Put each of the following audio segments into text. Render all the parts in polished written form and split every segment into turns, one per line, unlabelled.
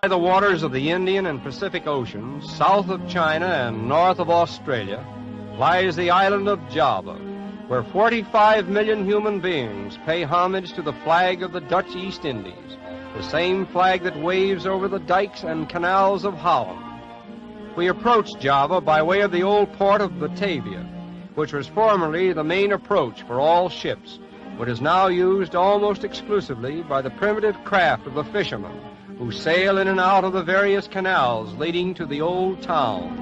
By the waters of the Indian and Pacific Oceans, south of China and north of Australia, lies the island of Java, where 45 million human beings pay homage to the flag of the Dutch East Indies, the same flag that waves over the dikes and canals of Holland. We approached Java by way of the old port of Batavia, which was formerly the main approach for all ships, but is now used almost exclusively by the primitive craft of the fishermen, who sail in and out of the various canals leading to the old town.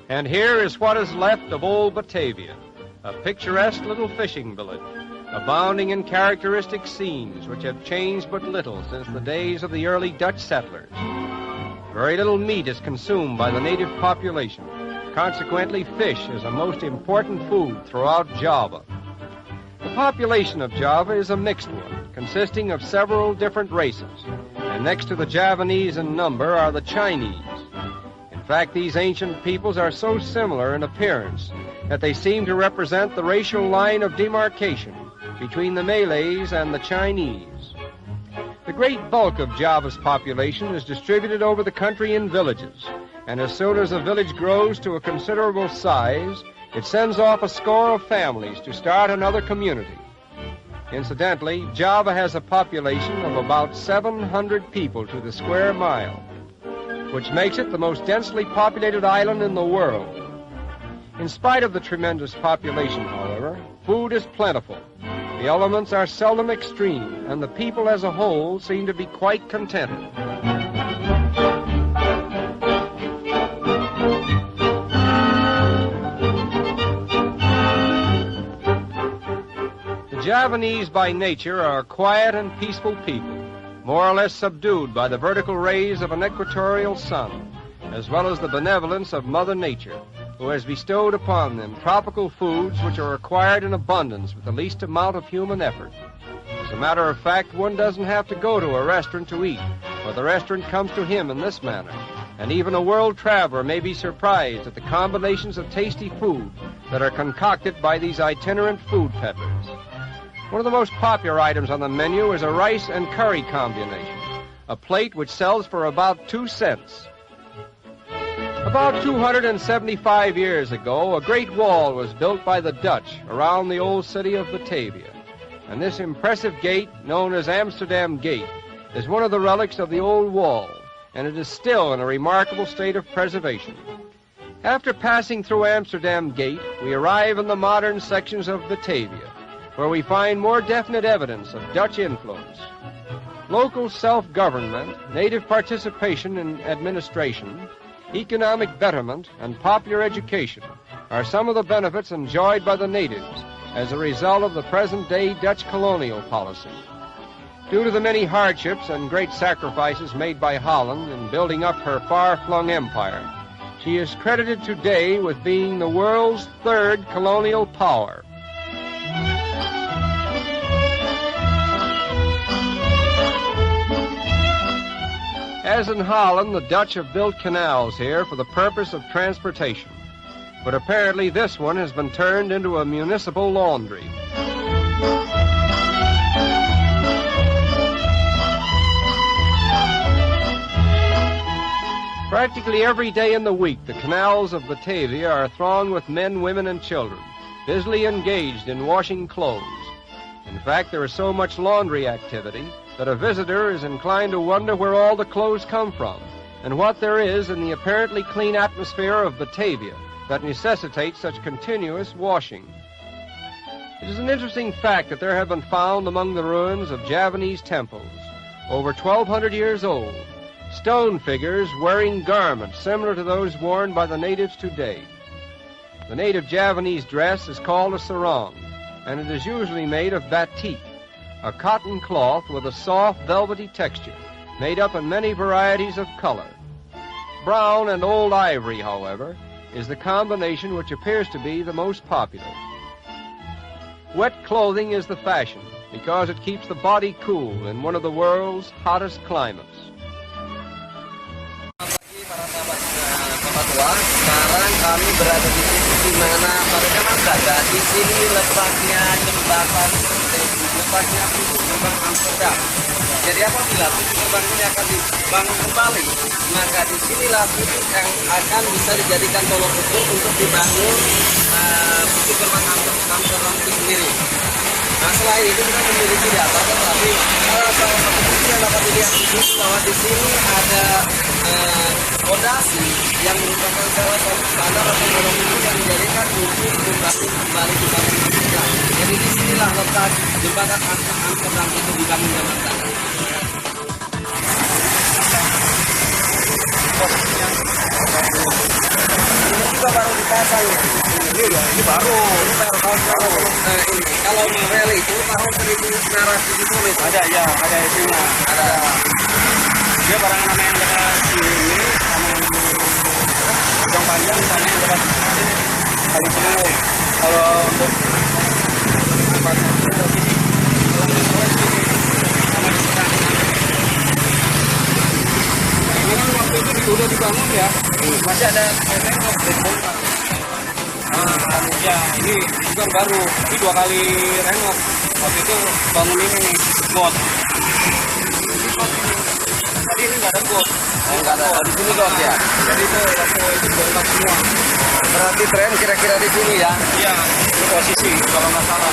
And here is what is left of old Batavia, a picturesque little fishing village, abounding in characteristic scenes which have changed but little since the days of the early Dutch settlers. Very little meat is consumed by the native population. Consequently, fish is a most important food throughout Java. The population of Java is a mixed one, consisting of several different races, and next to the Javanese in number are the Chinese. In fact, these ancient peoples are so similar in appearance that they seem to represent the racial line of demarcation between the Malays and the Chinese. The great bulk of Java's population is distributed over the country in villages, and as soon as a village grows to a considerable size, it sends off a score of families to start another community. Incidentally, Java has a population of about 700 people to the square mile, which makes it the most densely populated island in the world. In spite of the tremendous population, however, food is plentiful. The elements are seldom extreme, and the people as a whole seem to be quite contented. The Javanese by nature are quiet and peaceful people, more or less subdued by the vertical rays of an equatorial sun, as well as the benevolence of Mother Nature, who has bestowed upon them tropical foods which are acquired in abundance with the least amount of human effort. As a matter of fact, one doesn't have to go to a restaurant to eat, for the restaurant comes to him in this manner, and even a world traveler may be surprised at the combinations of tasty food that are concocted by these itinerant food peddlers. One of the most popular items on the menu is a rice and curry combination, a plate which sells for about 2 cents. About 275 years ago, a great wall was built by the Dutch around the old city of Batavia. And this impressive gate, known as Amsterdam Gate, is one of the relics of the old wall, and it is still in a remarkable state of preservation. After passing through Amsterdam Gate, we arrive in the modern sections of Batavia, where we find more definite evidence of Dutch influence. Local self-government, native participation in administration, economic betterment, and popular education are some of the benefits enjoyed by the natives as a result of the present-day Dutch colonial policy. Due to the many hardships and great sacrifices made by Holland in building up her far-flung empire, she is credited today with being the world's third colonial power. As in Holland, the Dutch have built canals here for the purpose of transportation, but apparently this one has been turned into a municipal laundry. Practically every day in the week, the canals of Batavia are thronged with men, women, and children, busily engaged in washing clothes. In fact, there is so much laundry activity that a visitor is inclined to wonder where all the clothes come from and what there is in the apparently clean atmosphere of Batavia that necessitates such continuous washing. It is an interesting fact that there have been found among the ruins of Javanese temples, over 1,200 years old, stone figures wearing garments similar to those worn by the natives today. The native Javanese dress is called a sarong, and it is usually made of batik, a cotton cloth with a soft, velvety texture, made up in many varieties of color. Brown and old ivory, however, is the combination which appears to be the most popular. Wet clothing is the fashion because it keeps the body cool in one of the world's hottest climates.
bahwa sekarang kami berada di titik di mana mereka berada. Di sini letaknya jembatan, letaknya pintu gerbang Amsterdam. Jadi apabila pintu gerbang ini akan dibangun kembali, maka disinilah titik yang akan bisa dijadikan tolok ukur untuk dibangun pintu gerbang Amsterdam itu sendiri. Nah, selain itu kita memiliki data, tetapi salah satu bukti yang dapat dilihat di sini bahwa di sini ada fondasi yang merupakan salah satu standar atau teknologi yang dijadikan untuk membangun kembali jembatan Amsterdam. Jadi disinilah letak jembatan Amsterdam itu dibangun jembatan. Ini juga baru dipasang ya. Ini baru. Kalau rel itu tahun 1970
Ada ya, ada isinya.
ada.
Dia barangan sama yang dekat sini, sama yang panjang, sama yang dekat kali Ciliwung. Kalau untuk
Ini kan waktu itu udah dibangun ya.
masih ada tengok dibongkar. Ya, ini bukan baru, ini 2 kali renov. Waktu itu bangun ini nih, got. Tadi ini nggak ada got.
Enggak ada di sini dong ya.
Jadi itu waktu itu bongkar semua.
Berarti tren kira-kira di sini ya.
Iya, ini posisi kalau nggak salah.